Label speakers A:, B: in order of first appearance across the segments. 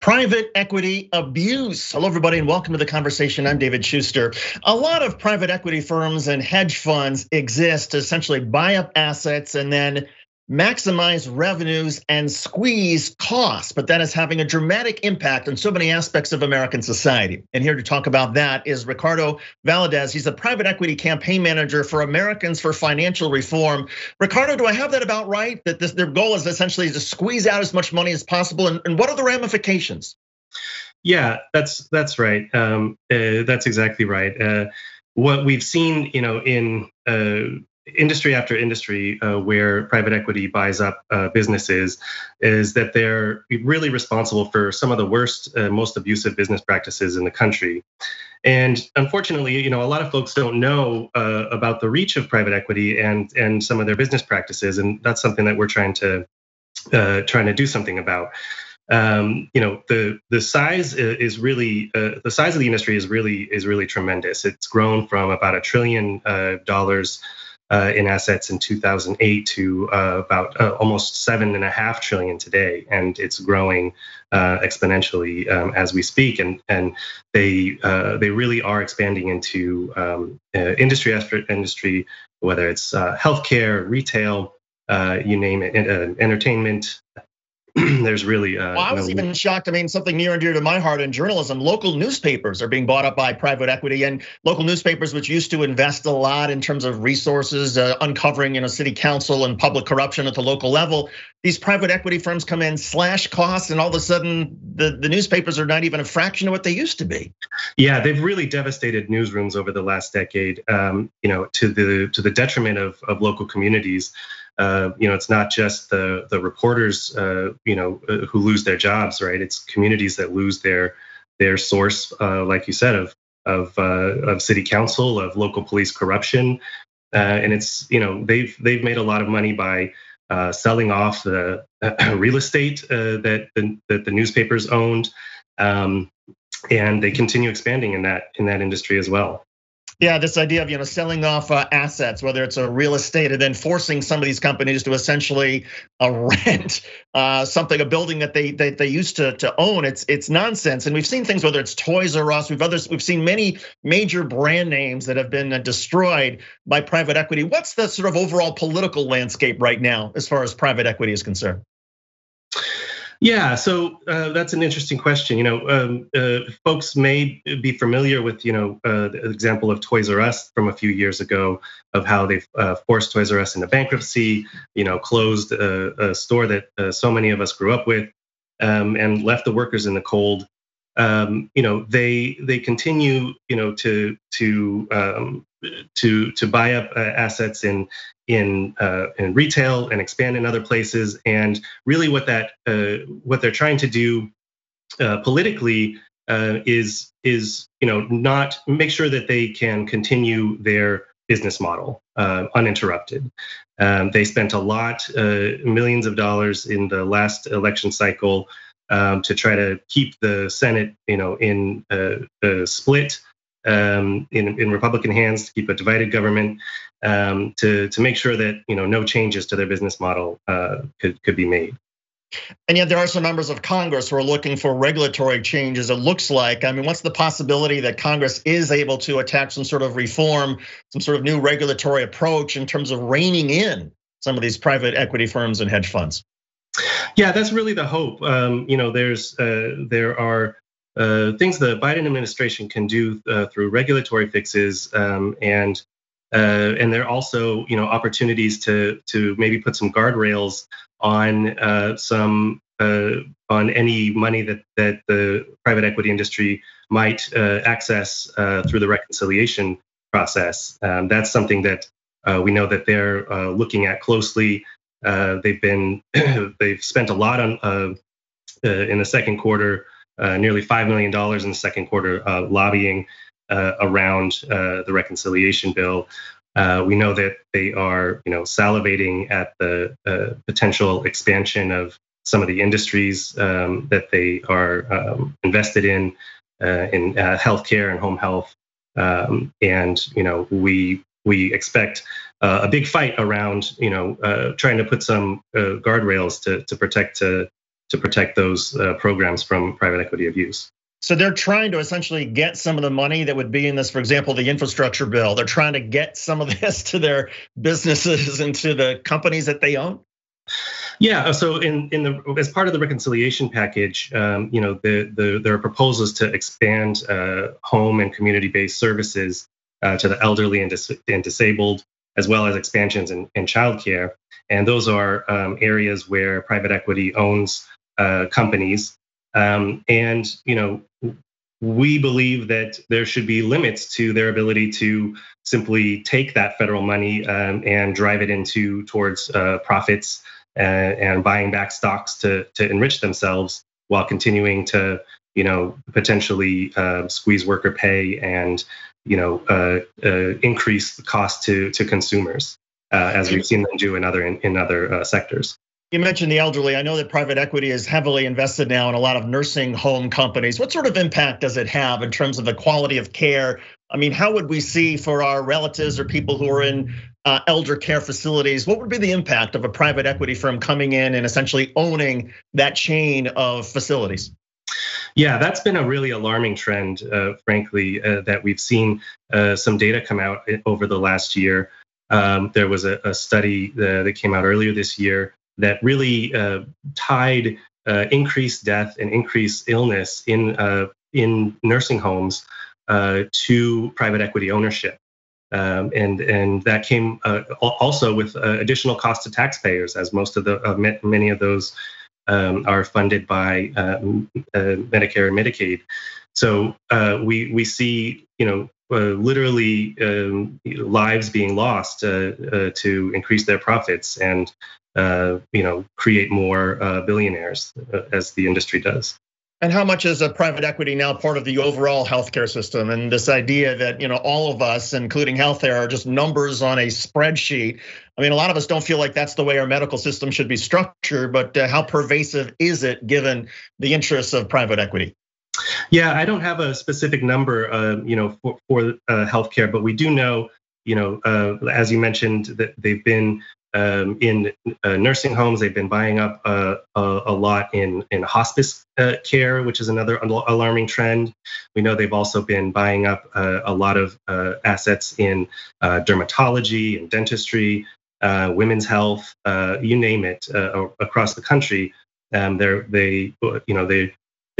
A: Private equity abuse. Hello, everybody, and welcome to the conversation. I'm David Schuster. A lot of private equity firms and hedge funds exist to essentially buy up assets and then maximize revenues and squeeze costs, but that is having a dramatic impact on so many aspects of American society. And here to talk about that is Ricardo Valadez. He's the private equity campaign manager for Americans for Financial Reform. Ricardo, do I have that about right? That their goal is essentially to squeeze out as much money as possible, and what are the ramifications?
B: Yeah, that's right. That's exactly right. What we've seen, in industry after industry where private equity buys up businesses is that they're really responsible for some of the worst, most abusive business practices in the country. And unfortunately, a lot of folks don't know about the reach of private equity and some of their business practices, and that's something that we're trying to do something about. The size is really the size of the industry is really tremendous. It's grown from about $1 trillion in assets in 2008 to about almost $7.5 trillion today, and it's growing exponentially as we speak. And they really are expanding into industry after industry, whether it's healthcare, retail, you name it, entertainment. There's really.
A: Well, I was even shocked. I mean, something near and dear to my heart in journalism, local newspapers are being bought up by private equity, and local newspapers, which used to invest a lot in terms of resources, uncovering, city council and public corruption at the local level. These private equity firms come in, slash costs, and all of a sudden the newspapers are not even a fraction of what they used to be.
B: Yeah, they've really devastated newsrooms over the last decade, to the detriment of local communities. It's not just the reporters, who lose their jobs, right? It's communities that lose their source, like you said, of city council, of local police corruption, and it's they've made a lot of money by selling off the real estate that the newspapers owned, and they continue expanding in that industry as well.
A: Yeah, this idea of selling off assets, whether it's a real estate, and then forcing some of these companies to essentially rent a building that they used to own. It's nonsense. And we've seen things, whether it's Toys R Us, we've seen many major brand names that have been destroyed by private equity. What's the sort of overall political landscape right now as far as private equity is concerned?
B: Yeah, so that's an interesting question. Folks may be familiar with, the example of Toys R Us from a few years ago, of how they forced Toys R Us into bankruptcy, closed a store that so many of us grew up with, and left the workers in the cold. They continue, to buy up assets in retail and expand in other places. And really, what they're trying to do politically is not make sure that they can continue their business model uninterrupted. They spent a lot, millions of dollars in the last election cycle to try to keep the Senate, in split. In Republican hands, to keep a divided government, to make sure that no changes to their business model could be made.
A: And yet there are some members of Congress who are looking for regulatory changes. It looks like, what's the possibility that Congress is able to attach some sort of reform, some sort of new regulatory approach in terms of reining in some of these private equity firms and hedge funds?
B: Yeah, that's really the hope. There are things the Biden administration can do through regulatory fixes, and there are also opportunities to maybe put some guardrails on on any money that the private equity industry might access through the reconciliation process. That's something that we know that they're looking at closely. They've spent a lot on in the second quarter. Nearly $5 million in the second quarter lobbying around the reconciliation bill. We know that they are, salivating at the potential expansion of some of the industries that they are invested in healthcare and home health. And we expect a big fight around, trying to put some guardrails to protect to protect those programs from private equity abuse.
A: So they're trying to essentially get some of the money that would be in this, for example, the infrastructure bill. They're trying to get some of this to their businesses and to the companies that they own.
B: Yeah, so as part of the reconciliation package, there are proposals to expand home and community-based services to the elderly and disabled, as well as expansions in childcare. And those are areas where private equity owns companies. We believe that there should be limits to their ability to simply take that federal money and drive it towards profits and buying back stocks to enrich themselves while continuing to, potentially squeeze worker pay and, increase the cost to consumers, as we've seen them do in other sectors.
A: You mentioned the elderly. I know that private equity is heavily invested now in a lot of nursing home companies. What sort of impact does it have in terms of the quality of care? I mean, how would we see for our relatives or people who are in elder care facilities, what would be the impact of a private equity firm coming in and essentially owning that chain of facilities?
B: Yeah, that's been a really alarming trend, frankly, that we've seen some data come out over the last year. There was a study that came out earlier this year that really tied increased death and increased illness in nursing homes to private equity ownership. And that came also with additional cost to taxpayers, as most of many of those are funded by Medicare and Medicaid. So we see, literally lives being lost to increase their profits and create more billionaires, as the industry does.
A: And how much is a private equity now part of the overall healthcare system? And this idea that all of us, including healthcare, are just numbers on a spreadsheet. I mean, a lot of us don't feel like that's the way our medical system should be structured. But how pervasive is it, given the interests of private equity?
B: Yeah, I don't have a specific number, for healthcare, but we do know, as you mentioned, that they've been in nursing homes. They've been buying up a lot in hospice care, which is another alarming trend. We know they've also been buying up a lot of assets in dermatology and dentistry, women's health, you name it, across the country. They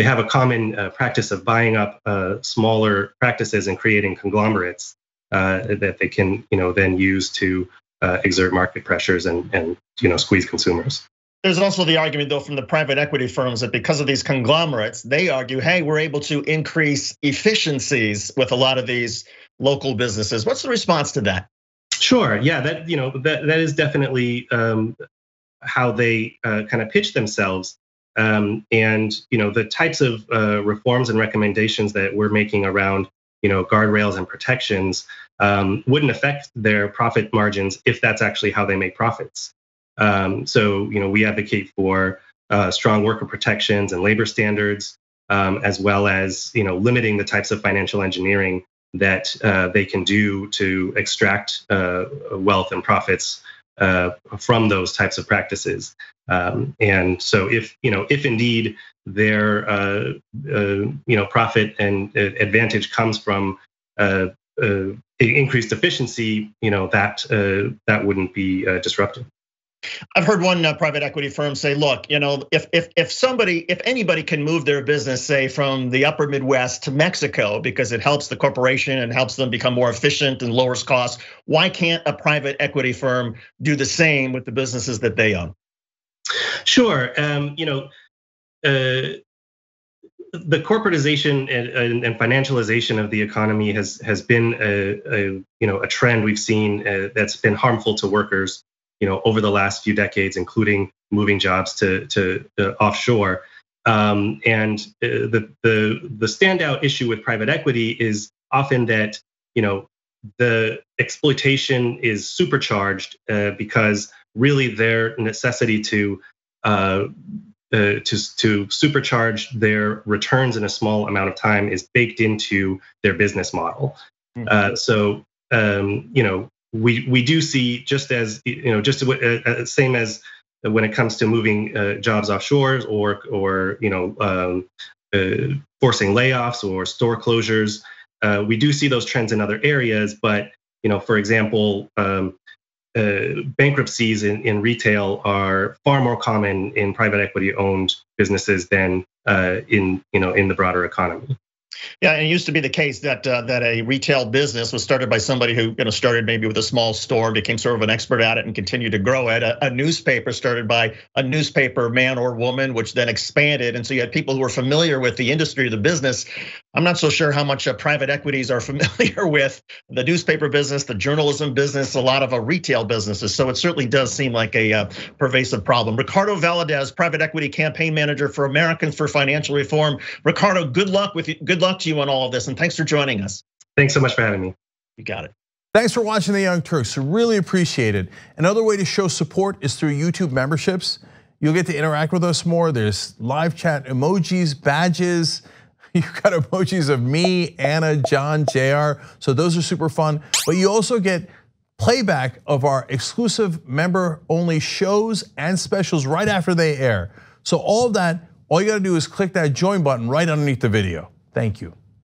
B: have a common practice of buying up smaller practices and creating conglomerates that they can, then use to exert market pressures and squeeze consumers.
A: There's also the argument, though, from the private equity firms that because of these conglomerates, they argue, hey, we're able to increase efficiencies with a lot of these local businesses. What's the response to that?
B: Sure. Yeah, that is definitely how they kind of pitch themselves. And the types of reforms and recommendations that we're making around guardrails and protections wouldn't affect their profit margins if that's actually how they make profits. So we advocate for strong worker protections and labor standards, as well as limiting the types of financial engineering that they can do to extract wealth and profits from those types of practices. And so if indeed their profit and advantage comes from increased efficiency, that wouldn't be disruptive.
A: I've heard one private equity firm say, look, if anybody can move their business, say from the upper Midwest to Mexico, because it helps the corporation and helps them become more efficient and lowers costs, why can't a private equity firm do the same with the businesses that they own?
B: Sure. The corporatization and financialization of the economy has been a trend we've seen that's been harmful to workers, over the last few decades, including moving jobs to offshore. And the standout issue with private equity is often that the exploitation is supercharged because really their necessity to supercharge their returns in a small amount of time is baked into their business model. So we do see, just as same as when it comes to moving jobs offshore or forcing layoffs or store closures. We do see those trends in other areas, but for example, bankruptcies in retail are far more common in private equity owned businesses than in the broader economy.
A: Yeah, and it used to be the case that a retail business was started by somebody who started maybe with a small store, became sort of an expert at it, and continued to grow it. A newspaper started by a newspaper man or woman, which then expanded, and so you had people who were familiar with the industry of the business. I'm not so sure how much private equities are familiar with the newspaper business, the journalism business, a lot of retail businesses. So it certainly does seem like a pervasive problem. Ricardo Valadez, private equity campaign manager for Americans for Financial Reform. Ricardo, good luck to you on all of this, and thanks for joining us.
B: Thanks so much for having me.
A: You got it.
C: Thanks for watching The Young Turks. Really appreciate it. Another way to show support is through YouTube memberships. You'll get to interact with us more. There's live chat emojis, badges. You've got emojis of me, Anna, John, JR. So those are super fun. But you also get playback of our exclusive member-only shows and specials right after they air. So all of that, all you gotta do is click that join button right underneath the video. Thank you.